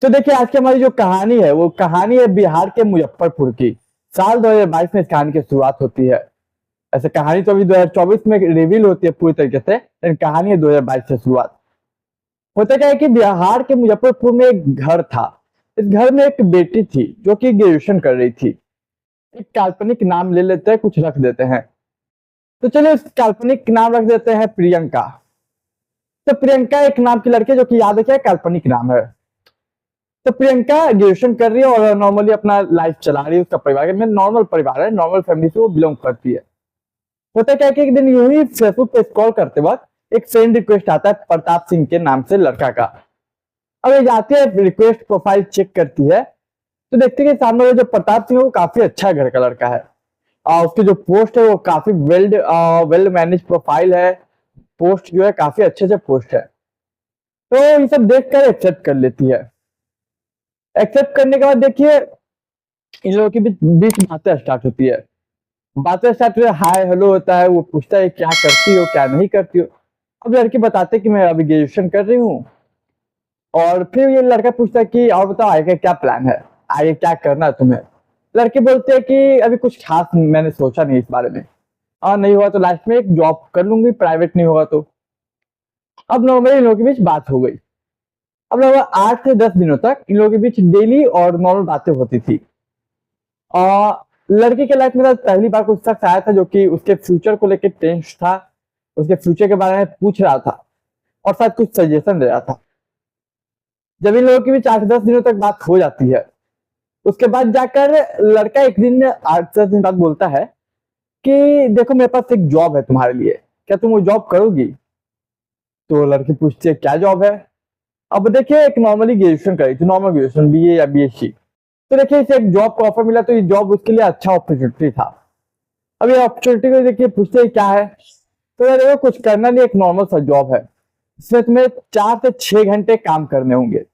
तो देखिए आज की हमारी जो कहानी है वो कहानी है बिहार के मुजफ्फरपुर की। साल 2022 में इस कहानी की शुरुआत होती है। ऐसे कहानी तो अभी 2024 में रिवील होती है पूरी तरीके से, लेकिन कहानी है 2022 से शुरुआत। होता क्या है कि बिहार के मुजफ्फरपुर में एक घर था। इस घर में एक बेटी थी जो कि ग्रेजुएशन कर रही थी। एक काल्पनिक नाम ले लेते हैं, कुछ रख देते हैं। तो चलिए उस काल्पनिक नाम रख देते हैं प्रियंका। तो प्रियंका एक नाम की लड़की जो कि याद है क्या काल्पनिक नाम है। तो प्रियंका ग्रेजुएशन कर रही है और नॉर्मली अपना लाइफ चला रही है। उसका परिवार में नॉर्मल परिवार है, नॉर्मल फैमिली से वो बिलोंग करती है। होता क्या है कि एक दिन यूं ही फेसबुक पे स्क्रॉल करते वक्त एक फ्रेंड रिक्वेस्ट आता है प्रताप सिंह के नाम से लड़का का। अब ये जाती है रिक्वेस्ट प्रोफाइल चेक करती है तो देखती है कि सामने वाला जो प्रताप सिंह है वो काफी अच्छा घर का लड़का है। उसकी जो पोस्ट है वो काफी वेल मैनेज प्रोफाइल है। पोस्ट जो है काफी अच्छे से पोस्ट है। तो ये सब देख कर एक्सेप्ट कर लेती है। एक्सेप्ट करने के बाद देखिए इन लोगों के बीच बीच बातें स्टार्ट होती है। बातें स्टार्ट हुई, हाय हेलो होता है। वो पूछता है क्या करती हो क्या नहीं करती हो। अब लड़की बताते कि मैं अभी ग्रेजुएशन कर रही हूँ। और फिर ये लड़का पूछता है कि और बताओ आगे क्या प्लान है, आगे क्या करना है तुम्हें। लड़की बोलते हैं कि अभी कुछ खास मैंने सोचा नहीं इस बारे में, और नहीं हुआ तो लास्ट में एक जॉब कर लूंगी, प्राइवेट नहीं होगा तो। अब नॉर्मली इन लोगों के बीच बात हो गई। अब लगभग 8 से 10 दिनों तक इन लोगों के बीच डेली और नॉर्मल बातें होती थी। लड़की के लाइफ में पहली बार कुछ शख्स आया था जो कि उसके फ्यूचर को लेकर टेंस था। उसके फ्यूचर के बारे में पूछ रहा था और शायद कुछ सजेशन दे रहा था। जब इन लोगों के बीच 8 से 10 दिनों तक बात हो जाती है उसके बाद जाकर लड़का एक दिन 8 से 10 दिन बाद बोलता है कि देखो मेरे पास एक जॉब है तुम्हारे लिए, क्या तुम वो जॉब करोगी। तो लड़की पूछती है क्या जॉब है। अब देखिए एक नॉर्मली ग्रेजुएशन करी थी, नॉर्मल ग्रेजुएशन बीए या बीएससी। तो देखिए इसे एक जॉब का ऑफर मिला तो ये जॉब उसके लिए अच्छा अपॉर्चुनिटी था। अब ये अपॉर्चुनिटी को देखिए पूछते हैं क्या है। तो यार देखो कुछ करना नहीं, एक नॉर्मल सा जॉब है। इसमें तुम्हें 4 से 6 घंटे काम करने होंगे।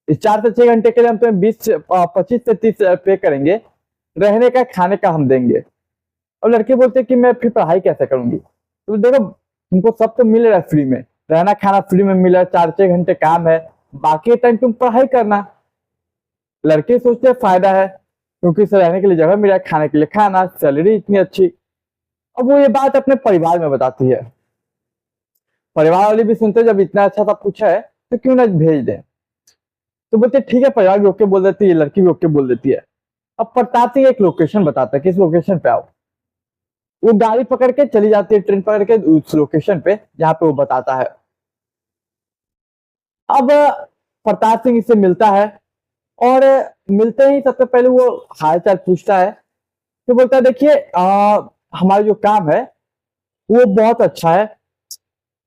इस 4 से 6 घंटे के लिए हम तुम्हें 25 से 30 पे करेंगे। रहने का खाने का हम देंगे। और लड़के बोलते हैं कि मैं फिर पढ़ाई कैसे करूंगी। तो देखो तुमको सब तो मिल रहा है फ्री में, रहना खाना फ्री में मिल रहा है, 4 6 घंटे काम है, बाकी टाइम तुम पढ़ाई करना। लड़के सोचते हैं फायदा है क्योंकि इसे रहने के लिए जगह मिल रहा है, खाने के लिए खाना, सैलरी इतनी अच्छी। अब वो ये बात अपने परिवार में बताती है। परिवार वाले भी सुनते हैं जब इतना अच्छा सब कुछ है तो क्यों ना भेज दें। तो बोलते ठीक है, परिवार भी ओके बोल देती है, लड़की भी ओके बोल देती है। अब प्रताप सिंह एक लोकेशन बताता है कि इस लोकेशन पे आओ। वो गाड़ी पकड़ के चली जाती है, ट्रेन पकड़ के उस लोकेशन पे जहाँ पे वो बताता है। अब प्रताप सिंह इससे मिलता है और मिलते ही सबसे पहले वो हाल चाल पूछता है। तो बोलता है देखिए हमारा जो काम है वो बहुत अच्छा है,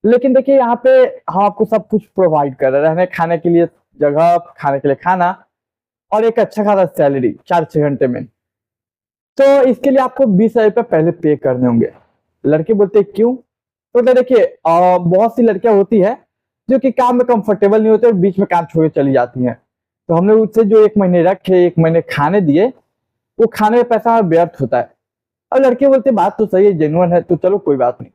लेकिन देखिए यहाँ पे हम आपको सब कुछ प्रोवाइड कर रहे हैं, रहने खाने के लिए जगह, खाने के लिए खाना और एक अच्छा खासा सैलरी 4 6 घंटे में। तो इसके लिए आपको 20,000 रुपये पहले पे करने होंगे। लड़के बोलते क्यों। तो देखिए बहुत सी लड़कियां होती है जो कि काम में कंफर्टेबल नहीं होते और बीच में काम छोड़ के चली जाती हैं। तो हमने उससे जो 1 महीने रखे, 1 महीने खाने दिए, वो खाने में पैसा व्यर्थ होता है। अब लड़के बोलते बात तो सही है, जेन्युइन है, तो चलो कोई बात नहीं।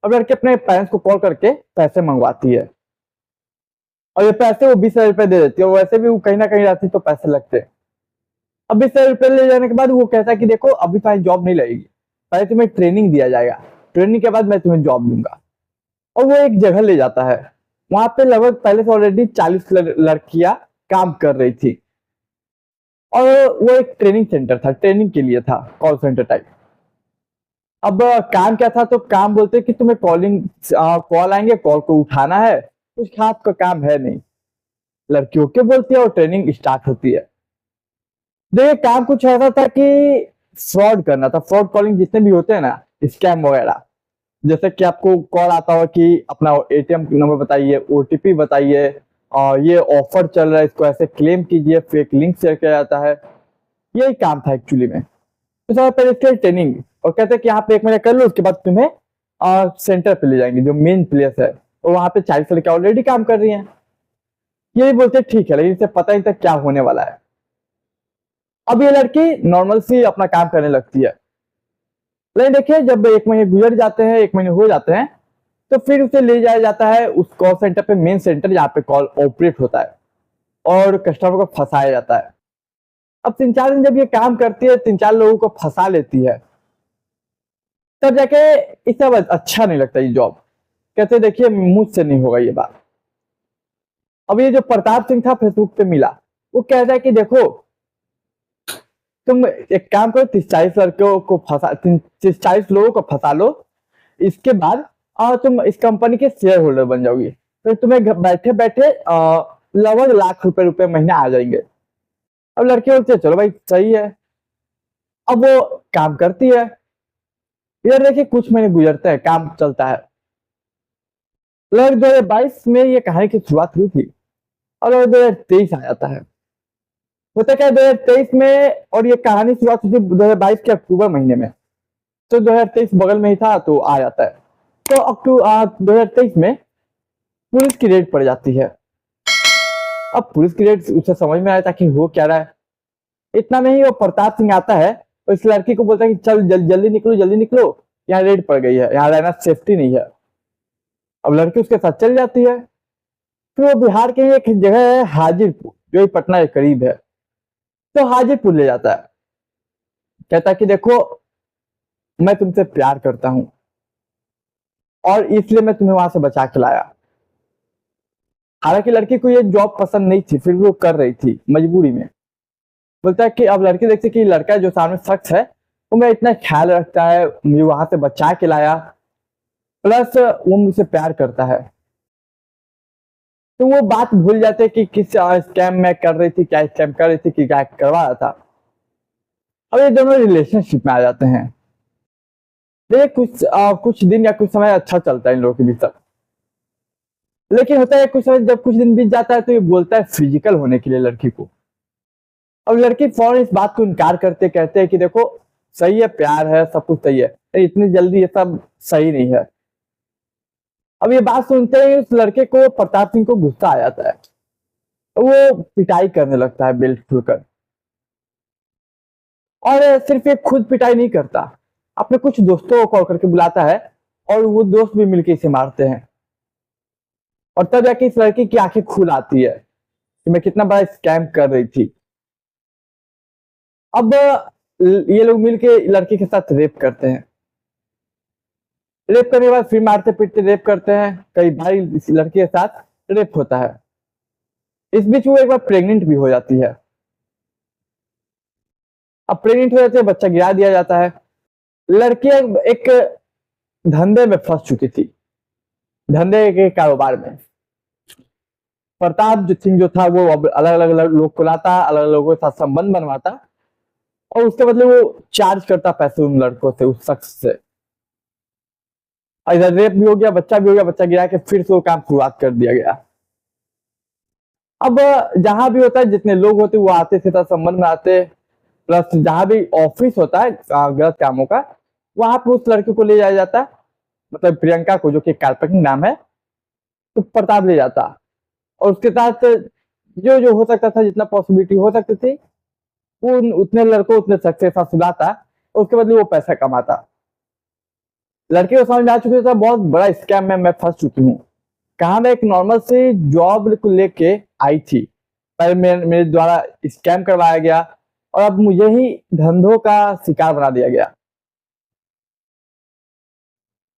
अब लड़के अपने पेरेंट्स को कॉल करके पैसे मंगवाती है और ये पैसे वो 20,000 रुपये दे देती है। और वैसे भी वो कहीं ना कहीं रहती तो पैसे लगते हैं। अब 20,000 रुपये ले जाने के बाद वो कहता है कि देखो अभी तुम्हारी जॉब नहीं लगेगी, पहले तुम्हें ट्रेनिंग दिया जाएगा, ट्रेनिंग के बाद मैं तुम्हें जॉब दूंगा। और वो एक जगह ले जाता है। वहां पे लगभग पहले से ऑलरेडी 40 लड़कियां काम कर रही थी। और वो एक ट्रेनिंग सेंटर था, ट्रेनिंग के लिए था, कॉल सेंटर टाइप। अब काम क्या था, तो काम बोलते कि तुम्हें कॉल आएंगे, कॉल को उठाना है, कुछ खास का काम है नहीं। लड़कियों के बोलती है और ट्रेनिंग स्टार्ट होती है। देखिए काम कुछ ऐसा था कि फ्रॉड करना था, फ्रॉड कॉलिंग जितने भी होते हैं ना, स्कैम वगैरह। जैसे कि आपको कॉल आता हो कि अपना एटीएम नंबर बताइए, ओटीपी बताइए, और ये ऑफर चल रहा है इसको ऐसे क्लेम कीजिए, फेक लिंक शेयर किया जाता है। यही काम था एक्चुअली में। तो सबसे पहले इसके ट्रेनिंग, और कहते हैं कि यहाँ पे 1 महीने कर लो, उसके बाद तुम्हें सेंटर पे ले जाएंगे जो मेन प्लेस है, और वहां पे 40 लड़कियां ऑलरेडी काम कर रही हैं। यही बोलते ठीक है, लेकिन इसे पता ही था क्या होने वाला है। अब ये लड़की नॉर्मल सी अपना काम करने लगती है। लेकिन देखिए जब 1 महीने गुजर जाते हैं, 1 महीने हो जाते हैं, तो फिर उसे ले जाया जाता है उस कॉल सेंटर पे, मेन सेंटर जहाँ पे कॉल ऑपरेट होता है। और कस्टमर को फंसाया जाता है। अब 3-4 दिन जब ये काम करती है, 3-4 लोगों को फंसा लेती है, तब जाके इसे अब अच्छा नहीं लगता ये जॉब। कहते देखिए मुझसे नहीं होगा ये बात। अब ये जो प्रताप सिंह था फेसबुक पे मिला, वो कहता है कि देखो तुम एक काम करो, 30-40 लड़कों को फंसा 30-40 लोगों को फंसा लो, इसके बाद तुम इस कंपनी के शेयर होल्डर बन जाओगी, फिर तुम्हें बैठे बैठे लगभग लाख रुपए महीना आ जाएंगे। अब लड़के बोलते चलो भाई सही है। अब वो काम करती है। इधर देखिए कुछ महीने गुजरते हैं, काम चलता है। लगभग 2022 में ये कहानी की शुरुआत हुई थी और 2023 आ जाता है। होता क्या है 2023 में, और ये कहानी शुरुआत हुई थी 2022 के अक्टूबर महीने में, तो 2023 बगल में ही था तो आ जाता है। तो अक्टूबर 2023 में पुलिस की रेड पड़ जाती है। अब पुलिस की रेड उसे समझ में आया था कि हो क्या रहा है। इतना में ही वो प्रताप सिंह आता है और इस लड़की को बोलता है कि चल जल्दी निकलो, जल्दी निकलो, यहाँ रेड पड़ गई है, यहाँ रहना सेफ्टी नहीं है। अब लड़की उसके साथ चल जाती है। फिर वो बिहार के एक जगह है हाजीपुर, जो पटना के करीब है, तो हाजीपुर ले जाता है। कहता है कि देखो मैं तुमसे प्यार करता हूं और इसलिए मैं तुम्हें वहां से बचा के लाया। हालांकि लड़की को ये जॉब पसंद नहीं थी, फिर भी वो कर रही थी मजबूरी में। बोलता है कि अब लड़की देखती कि लड़का जो सामने शख्स है वो मेरा इतना ख्याल रखता है, मुझे वहां से बचा के लाया, प्लस वो मुझसे प्यार करता है। तो वो बात भूल जाते कि किस स्कैम में कर रही थी, क्या स्कैम कर रही थी, कि क्या करवा रहा था। अब ये दोनों रिलेशनशिप में आ जाते हैं। देखिए कुछ दिन या कुछ समय अच्छा चलता है इन लोगों के बीच तक, लेकिन होता है कुछ समय जब कुछ दिन बीत जाता है तो ये बोलता है फिजिकल होने के लिए लड़की को। अब लड़की फौरन इस बात को इनकार करते कहते हैं कि देखो सही है, प्यार है, सब कुछ सही है, इतनी जल्दी ये सब सही नहीं है। अब ये बात सुनते ही उस लड़के को, प्रताप सिंह को, गुस्सा आ जाता है। वो पिटाई करने लगता है बेल्ट खुलकर। और सिर्फ ये खुद पिटाई नहीं करता, अपने कुछ दोस्तों को कॉल करके बुलाता है और वो दोस्त भी मिलकर इसे मारते हैं। और तब जाके इस लड़की की आंखें खुल आती है कि मैं कितना बड़ा स्कैम कर रही थी। अब ये लोग मिलके लड़की के साथ रेप करते हैं। रेप करने के बाद फिर मारते पीटते रेप करते हैं, कई बार इस लड़की के साथ रेप होता है। इस बीच वो एक बार प्रेग्नेंट भी हो जाती है। अब प्रेग्नेंट हो जाती है, बच्चा गिरा दिया जाता है। लड़की एक धंधे में फंस चुकी थी, धंधे के कारोबार में। प्रताप जो सिंह जो था वो अब अलग अलग लोग को लाता, अलग अलग लोगों के साथ संबंध बनवाता और उसके बदले वो चार्ज करता पैसे उन लड़कों से, उस शख्स से। इधर रेप भी हो गया, बच्चा भी हो गया, बच्चा गिरा के फिर से वो काम शुरुआत कर दिया गया। अब जहां भी होता है जितने लोग होते वो आते थे संबंध में आते, प्लस जहां भी ऑफिस होता है गलत कामों का, वहां पे उस लड़की को ले जाया जाता, मतलब प्रियंका को, जो कि काल्पनिक नाम है, तो प्रताप ले जाता और उसके साथ जो जो हो सकता था, जितना पॉसिबिलिटी हो सकती थी, वो उतने लड़कों उतने शख्स के साथ सुलाता और उसके बदले वो पैसा कमाता। लड़के को समझ में आ चुकी था बहुत बड़ा स्कैम में मैं फंस चुकी हूँ। कहा मैं एक नॉर्मल से जॉब को लेके आई थी, पर मेरे द्वारा स्कैम करवाया गया और अब मुझे ही धंधों का शिकार बना दिया गया।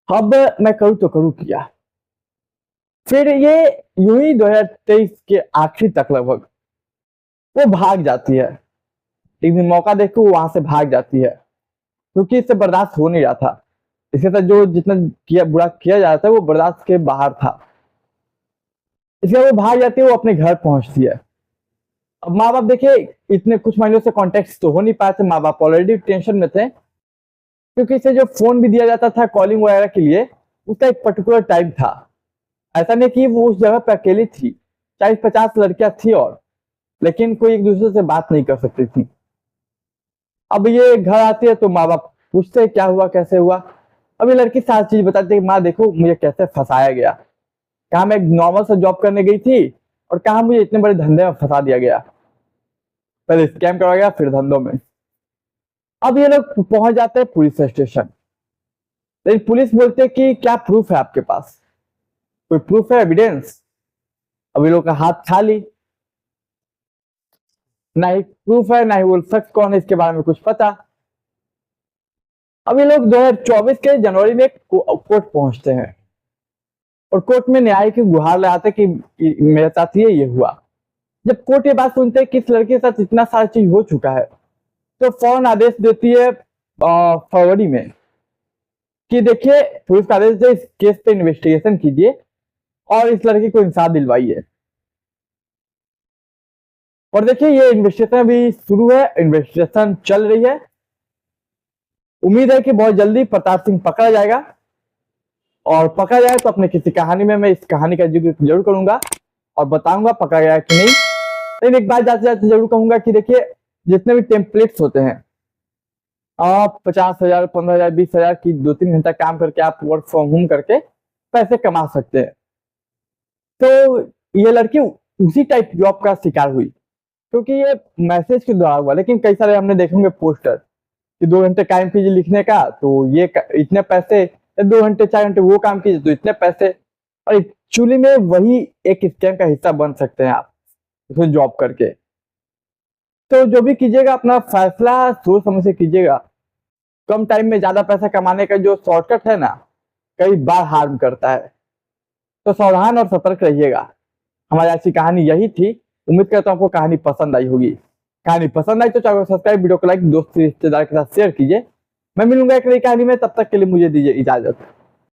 अब मैं करूँ तो करूँ क्या। फिर ये यूं ही 2023 के आखिरी तक लगभग वो भाग जाती है। एक दिन मौका देख के वो वहां से भाग जाती है, क्योंकि इससे बर्दाश्त हो नहीं रहा था। इसके साथ जो जितना किया बुरा किया जाता है वो बर्दाश्त के बाहर था। इसके बाद वो भाग जाती है, वो अपने घर पहुंचती है। अब माँ बाप देखिए इतने कुछ महीनों से कॉन्टेक्ट तो हो नहीं पाए थे, माँ बाप ऑलरेडी टेंशन में थे, क्योंकि इसे जो फोन भी दिया जाता था कॉलिंग वगैरह के लिए, उसका एक पर्टिकुलर टाइम था। ऐसा नहीं कि वो उस जगह पे अकेली थी, 40-50 लड़कियां थी और, लेकिन कोई एक दूसरे से बात नहीं कर सकती थी। अब ये घर आती है तो माँ बाप पूछते क्या हुआ, कैसे हुआ। अब ये लड़की सारी चीज बताती है, माँ देखो मुझे कैसे फंसाया गया, कहा मैं एक नॉर्मल सा जॉब करने गई थी और कहा मुझे इतने बड़े धंधे में फंसा दिया गया, पहले स्कैम करवाया गया फिर धंधों में। अब ये लोग पहुंच जाते हैं पुलिस स्टेशन, लेकिन पुलिस बोलते कि क्या प्रूफ है आपके पास, कोई प्रूफ है, एविडेंस। अब ये लोग का हाथ खाली। ना ही प्रूफ है, ना ही वो शख्स कौन है इसके बारे में कुछ पता। अब ये लोग 2024 के जनवरी में कोर्ट पहुंचते हैं और कोर्ट में न्याय की गुहार लगाते कि मेरे साथ ये हुआ। जब कोर्ट ये बात सुनते हैं कि इस लड़के के साथ इतना सारा चीज हो चुका है, तो फौरन आदेश देती है फरवरी में कि देखिए पुलिस का आदेश है, इस केस पे इन्वेस्टिगेशन कीजिए और इस लड़के को इंसाफ दिलवाइए। और देखिए ये इन्वेस्टिगेशन अभी शुरू है, इन्वेस्टिगेशन चल रही है। उम्मीद है कि बहुत जल्दी प्रताप सिंह पकड़ा जाएगा, और पकड़ा जाए तो अपने किसी कहानी में मैं इस कहानी का जिक्र जरूर करूंगा और बताऊंगा पकड़ा गया कि नहीं। लेकिन एक बात जाते जाते जरूर कहूंगा कि देखिए जितने भी टेम्पलेट्स होते हैं, आप 50,000, 15,000, 20,000 की 2-3 घंटा काम करके आप वर्क फ्रॉम होम करके पैसे कमा सकते हैं। तो ये लड़की उसी टाइप जॉब का शिकार हुई, क्योंकि ये मैसेज के द्वारा हुआ। लेकिन कई सारे हमने देखे होंगे पोस्टर कि 2 घंटे काम कीजिए लिखने का तो ये इतने पैसे, 2 घंटे 4 घंटे वो काम कीजिए तो इतने पैसे। और एक्चुअली में वही एक स्कैम का हिस्सा बन सकते हैं आप उसमें जॉब करके। तो जो भी कीजिएगा अपना फैसला सोच समझ से कीजिएगा। कम टाइम में ज्यादा पैसा कमाने का जो शॉर्टकट है ना, कई बार हार्म करता है। तो सावधान और सतर्क रहिएगा। हमारी आज की कहानी यही थी। उम्मीद करता हूँ आपको कहानी पसंद आई होगी। कहानी पसंद आई तो चैनल को सब्सक्राइब, वीडियो को लाइक, दोस्त रिश्तेदार के साथ शेयर कीजिए। मैं मिलूंगा एक नई कहानी में, तब तक के लिए मुझे दीजिए इजाजत।